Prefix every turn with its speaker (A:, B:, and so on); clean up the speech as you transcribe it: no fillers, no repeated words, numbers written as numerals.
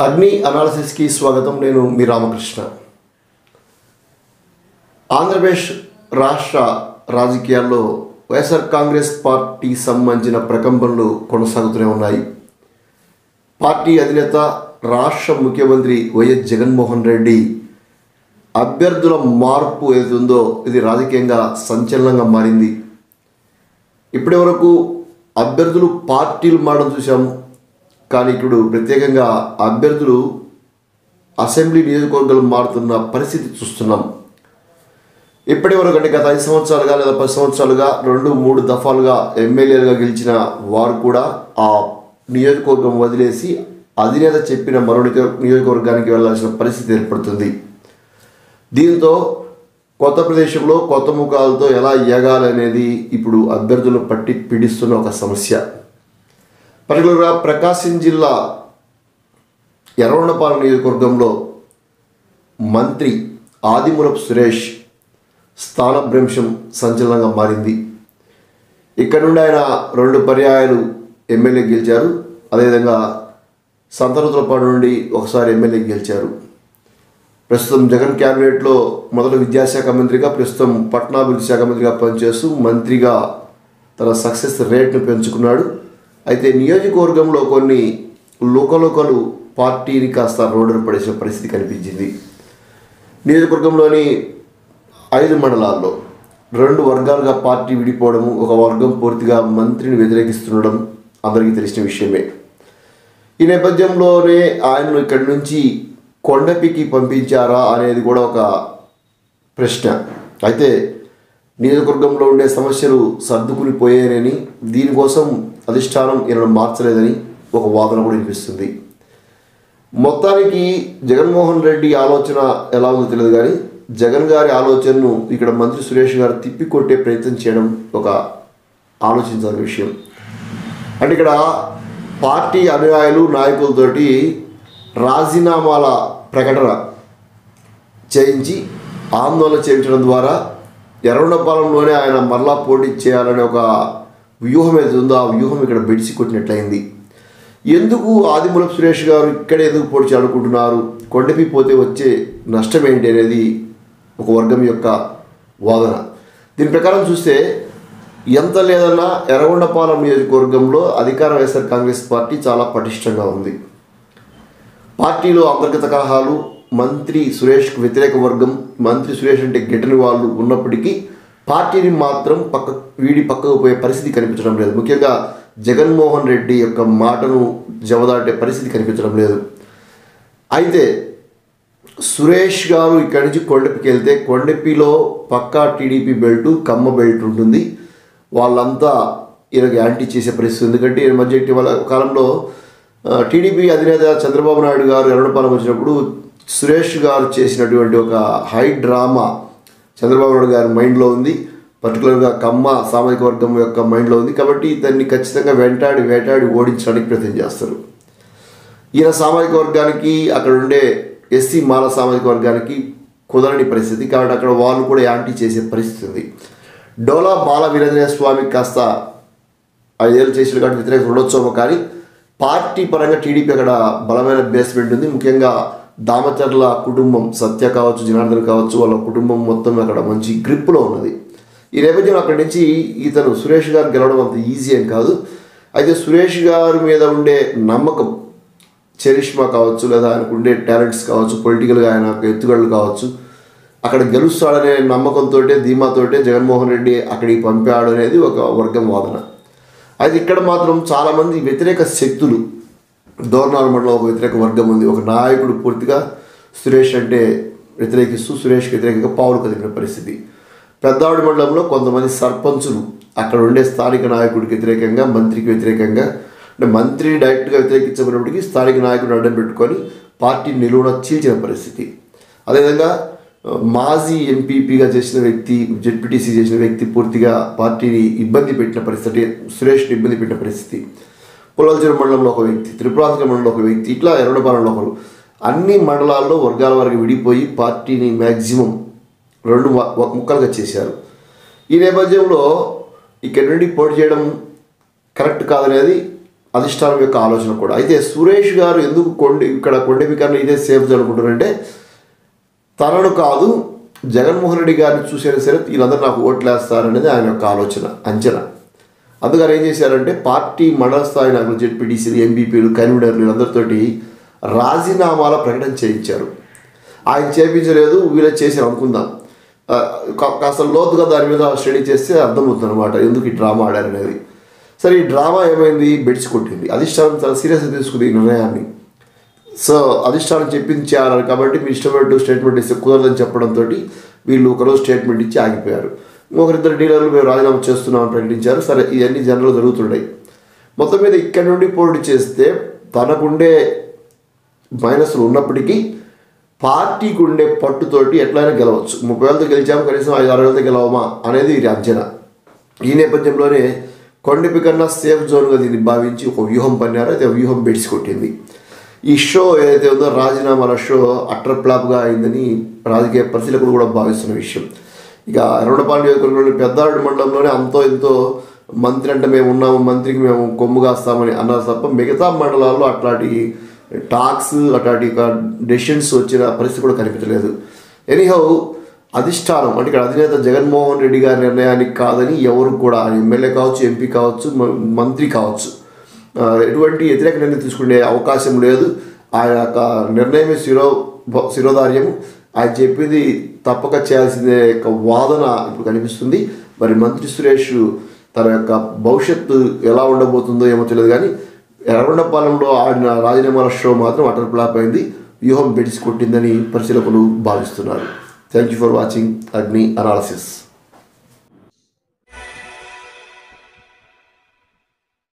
A: అగ్ని అనాలిసిస్కి స్వాగతం. నేను మీ రామకృష్ణ. ఆంధ్రప్రదేశ్ రాష్ట్ర రాజకీయాల్లో వైఎస్ఆర్ కాంగ్రెస్ పార్టీ సంబంధించిన ప్రకంపనలు కొనసాగుతూనే ఉన్నాయి. పార్టీ అధినేత రాష్ట్ర ముఖ్యమంత్రి వైఎస్ జగన్మోహన్ రెడ్డి అభ్యర్థుల మార్పు ఏదుందో ఇది రాజకీయంగా సంచలనంగా మారింది. ఇప్పటి వరకు అభ్యర్థులు పార్టీలు మారడం చూసాం, కానీ ఇప్పుడు ప్రత్యేకంగా అభ్యర్థులు అసెంబ్లీ నియోజకవర్గాలు మారుతున్న పరిస్థితి చూస్తున్నాం. ఇప్పటి వరకు అంటే గత 5 సంవత్సరాలుగా లేదా 10 సంవత్సరాలుగా 2-3 దఫాలుగా ఎమ్మెల్యేలుగా గెలిచిన వారు కూడా ఆ నియోజకవర్గం వదిలేసి అధినేత చెప్పిన మరో నియోజకవర్గానికి వెళ్లాల్సిన పరిస్థితి ఏర్పడుతుంది. దీంతో కొత్త ప్రదేశంలో కొత్త ముఖాలతో ఎలా ఎగాలనేది ఇప్పుడు అభ్యర్థులను పట్టి పీడిస్తున్న ఒక సమస్య. పర్టికులర్గా ప్రకాశం జిల్లా ఎర్రగొండపాలెం నియోజకవర్గంలో మంత్రి ఆదిమూలపు సురేష్ స్థానభ్రంశం సంచలనంగా మారింది. ఇక్కడ నుండి ఆయన 2 పర్యాయాలు ఎమ్మెల్యే గెలిచారు. అదేవిధంగా సంతనూతలపాడు నుండి ఒకసారి ఎమ్మెల్యే గెలిచారు. ప్రస్తుతం జగన్ క్యాబినెట్లో మొదట విద్యాశాఖ మంత్రిగా, ప్రస్తుతం పట్టణాభివృద్ధి శాఖ మంత్రిగా పనిచేస్తూ మంత్రిగా తన సక్సెస్ రేట్ను పెంచుకున్నాడు. అయితే నియోజకవర్గంలో కొన్ని లోకలు పార్టీని కాస్త రోడ్డును పడేసిన పరిస్థితి కనిపించింది. నియోజకవర్గంలోని 5 మండలాల్లో 2 వర్గాలుగా పార్టీ విడిపోవడము, ఒక వర్గం పూర్తిగా మంత్రిని వ్యతిరేకిస్తుండడం అందరికీ తెలిసిన విషయమే. ఈ నేపథ్యంలోనే ఆయనను ఇక్కడి నుంచి కొండపికి పంపించారా అనేది కూడా ఒక ప్రశ్న. అయితే నియోజకవర్గంలో ఉండే సమస్యలు సర్దుకుని పోయాయని, దీనికోసం అధిష్టానం ఈయనను మార్చలేదని ఒక వాదన కూడా వినిపిస్తుంది. మొత్తానికి జగన్మోహన్ రెడ్డి ఆలోచన ఎలా ఉందో తెలియదు, కానీ జగన్ గారి ఆలోచనను ఇక్కడ మంత్రి సురేష్ గారు తిప్పికొట్టే ప్రయత్నం చేయడం ఒక ఆలోచించాల్సిన విషయం. అంటే ఇక్కడ పార్టీ అనుయాయులు నాయకులతోటి రాజీనామాల ప్రకటన చేయించి ఆందోళన చేయించడం ద్వారా ఎర్రగొండపాలెంలోనే ఆయన మరలా పోటీ చేయాలనే ఒక వ్యూహం ఏది ఉందో ఆ వ్యూహం ఇక్కడ బెడిసి కొట్టినట్లయింది. ఎందుకు ఆదిమూలపు సురేష్ గారు ఇక్కడే ఎందుకు పోటీ చేయాలనుకుంటున్నారు, కొండపి పోతే వచ్చే నష్టం ఏంటి అనేది ఒక వర్గం యొక్క వాదన. దీని ప్రకారం చూస్తే ఎంత లేదన్నా ఎర్రగొండపాలెం నియోజకవర్గంలో అధికార వైఎస్ఆర్ కాంగ్రెస్ పార్టీ చాలా పటిష్టంగా ఉంది. పార్టీలో అంతర్గత కలహాలు, మంత్రి సురేష్కు వ్యతిరేక వర్గం, మంత్రి సురేష్ అంటే గిట్టని వాళ్ళు ఉన్నప్పటికీ పార్టీని మాత్రం పక్కకు పోయే పరిస్థితి కనిపించడం లేదు. ముఖ్యంగా జగన్మోహన్ రెడ్డి యొక్క మాటను జవదాటే పరిస్థితి కనిపించడం లేదు. అయితే సురేష్ గారు ఇక్కడి నుంచి కొండపికి వెళ్తే కొండపిలో పక్కా టీడీపీ బెల్టు, కమ్మ బెల్ట్ ఉంటుంది. వాళ్ళంతా ఈయనకు యాంటీ చేసే పరిస్థితి. ఎందుకంటే ఈ మధ్య ఇటీవల కాలంలో టీడీపీ అధినేత చంద్రబాబు నాయుడు గారు ఎర్రగొండపాలెం వచ్చినప్పుడు సురేష్ గారు చేసినటువంటి ఒక హై డ్రామా చంద్రబాబు నాయుడు గారి మైండ్లో ఉంది. పర్టికులర్గా కమ్మ సామాజిక వర్గం యొక్క మైండ్లో ఉంది. కాబట్టి దాన్ని ఖచ్చితంగా వేటాడి ఓడించడానికి ప్రయత్నం చేస్తారు. ఈయన సామాజిక వర్గానికి, అక్కడ ఉండే ఎస్సీ మాల సామాజిక వర్గానికి కుదరని పరిస్థితి. కాబట్టి అక్కడ వాళ్ళు కూడా యాంటీ చేసే పరిస్థితి ఉంది. డోలా బాల వీరేంద్ర స్వామికి కాస్త 5 ఏళ్ళు చేసిన కాబట్టి వ్యతిరేకత ఉండొచ్చేమో, కానీ పార్టీ పరంగా టీడీపీ అక్కడ బలమైన బేస్మెంట్ ఉంది. ముఖ్యంగా దామచర్ల కుటుంబం, సత్య కావచ్చు, జనార్దన్ కావచ్చు, వాళ్ళ కుటుంబం మొత్తం అక్కడ మంచి గ్రిప్లో ఉన్నది. ఈ నేపథ్యంలో అక్కడి నుంచి ఇతను సురేష్ గారు గెలవడం అంత ఈజీ అని కాదు. అయితే సురేష్ గారి మీద ఉండే నమ్మకం, చరిష్మా కావచ్చు, లేదా ఆయనకు ఉండే టాలెంట్స్ కావచ్చు, పొలిటికల్గా ఆయన ఎత్తుగడలు కావచ్చు, అక్కడ గెలుస్తాడనే నమ్మకంతో, ధీమాతోటే జగన్మోహన్ రెడ్డి అక్కడికి పంపాడు అనేది ఒక వర్గం వాదన. అయితే ఇక్కడ మాత్రం చాలామంది వ్యతిరేక శక్తులు, దోర్నాల మండలం ఒక వ్యతిరేక వర్గం ఉంది. ఒక నాయకుడు పూర్తిగా సురేష్ అంటే వ్యతిరేకిస్తూ సురేష్కి వ్యతిరేకంగా పావులు కదిలిన పరిస్థితి. పెద్దావిడి మండలంలో కొంతమంది సర్పంచులు అక్కడ ఉండే స్థానిక నాయకుడికి వ్యతిరేకంగా, మంత్రికి వ్యతిరేకంగా, అంటే మంత్రిని డైరెక్ట్గా వ్యతిరేకించబడినప్పటికీ స్థానిక నాయకుడిని అడ్డం పెట్టుకొని పార్టీని నిలువున చీల్చిన పరిస్థితి. అదేవిధంగా మాజీ ఎంపీపీగా చేసిన వ్యక్తి, జెడ్పీటీసీ చేసిన వ్యక్తి పూర్తిగా పార్టీని ఇబ్బంది పెట్టిన పరిస్థితి, సురేష్ని ఇబ్బంది పెట్టిన పరిస్థితి. పుల్లలచెరువు మండలంలో ఒక వ్యక్తి, త్రిపురాంతక మండలంలో ఒక వ్యక్తి, ఇట్లా ఎర్రగొండపాలెంలో ఒకరు. అన్ని మండలాల్లో వర్గాల వారికి విడిపోయి పార్టీని మ్యాక్సిమం 2 ముక్కలుగా చేశారు. ఈ నేపథ్యంలో ఇక్కడి నుండి పోటీ చేయడం కరెక్ట్ కాదనేది అధిష్టానం యొక్క ఆలోచన కూడా. అయితే సురేష్ గారు ఎందుకు కొండెపికన్నా ఇదే సేఫ్ అనుకుంటున్నారంటే, తనను కాదు జగన్మోహన్ రెడ్డి గారిని చూసైనా సరే వీళ్ళందరూ నాకు ఓట్లు వేస్తారనేది ఆయన యొక్క ఆలోచన, అంచనా. అందుకని ఏం చేశారంటే పార్టీ మండల స్థాయి నాయకులు, జెడ్పీటీసీలు, ఎంపీపీలు, కన్వీనర్లు వీళ్ళందరితోటి రాజీనామాల ప్రకటన చేయించారు. ఆయన చేయించలేదు, వీళ్ళే చేశారు అనుకుందాం. కాస్త లోతుగా దాని మీద స్టడీ చేస్తే అర్థమవుతుంది అనమాట ఎందుకు ఈ డ్రామా ఆడారనేది. సరే, ఈ డ్రామా ఏమైంది, బెడ్స్ కొట్టింది. అధిష్టానం చాలా సీరియస్గా తీసుకుంది ఈ నిర్ణయాన్ని. సో అధిష్టానం చెప్పింది చేయాలి కాబట్టి మీరు ఇష్టపడ్డ స్టేట్మెంట్ ఇస్తే కుదరదని చెప్పడంతో వీళ్ళు ఒకరోజు స్టేట్మెంట్ ఇచ్చి ఆగిపోయారు. ఒకరిద్దరు డీలర్లు మేము రాజీనామా చేస్తున్నామని ప్రకటించారు. సరే, ఇవన్నీ జనరల్ జరుగుతున్నాయి. మొత్తం మీద ఇక్కడి నుండి పోటీ చేస్తే తనకుండే మైనస్లు ఉన్నప్పటికీ పార్టీకి ఉండే పట్టుతోటి ఎట్లయినా గెలవచ్చు. 30,000తో గెలిచాము, కనీసం 5-6,000తో గెలవమా అనేది ఇది అంచనా. ఈ నేపథ్యంలోనే కొండెపికన్నా సేఫ్ జోన్గా దీన్ని భావించి ఒక వ్యూహం పన్నారు. అయితే వ్యూహం బెడ్స్ కొట్టింది. ఈ షో ఏదైతే ఉందో రాజీనామాల షో అట్టర్ ఫ్లాప్గా అయిందని రాజకీయ పరిశీలకులు కూడా భావిస్తున్న విషయం. ఇక ఎర్రగొండపాలెం నియోజకవర్గంలోని పెద్దారెడ్డి మండలంలోనే అంతో ఎంతో మంత్రి అంటే మేము ఉన్నాము, మంత్రికి మేము కొమ్ము కాస్తామని అన్నారు తప్ప మిగతా మండలాల్లో అట్లాంటి టాక్స్, అట్లాంటి డెసిషన్స్ వచ్చిన పరిస్థితి కూడా కనిపించలేదు. ఎనీహౌ అధిష్టానం అంటే ఇక్కడ అధినేత జగన్మోహన్ రెడ్డి గారి నిర్ణయానికి కాదని ఎవరు కూడా ఎమ్మెల్యే కావచ్చు, ఎంపీ కావచ్చు, మంత్రి కావచ్చు ఎటువంటి వ్యతిరేక నిర్ణయం తీసుకునే అవకాశం లేదు. ఆయన యొక్క నిర్ణయమే శిరోధార్యం. ఆయన చెప్పింది తప్పక చేయాల్సిందే యొక్క వాదన ఇప్పుడు కనిపిస్తుంది. మరి మంత్రి సురేష్ తన యొక్క భవిష్యత్తు ఎలా ఉండబోతుందో ఏమో తెలియదు, కానీ ఎర్రగొండపాలెంలో ఆడిన రాజీనామాల షో మాత్రం అటర్ ఫ్లాప్ అయింది. వ్యూహం బెడిసి కొట్టిందని పరిశీలకులు భావిస్తున్నారు. థ్యాంక్ యూ ఫర్ వాచింగ్ అగ్ని అనాలిసిస్.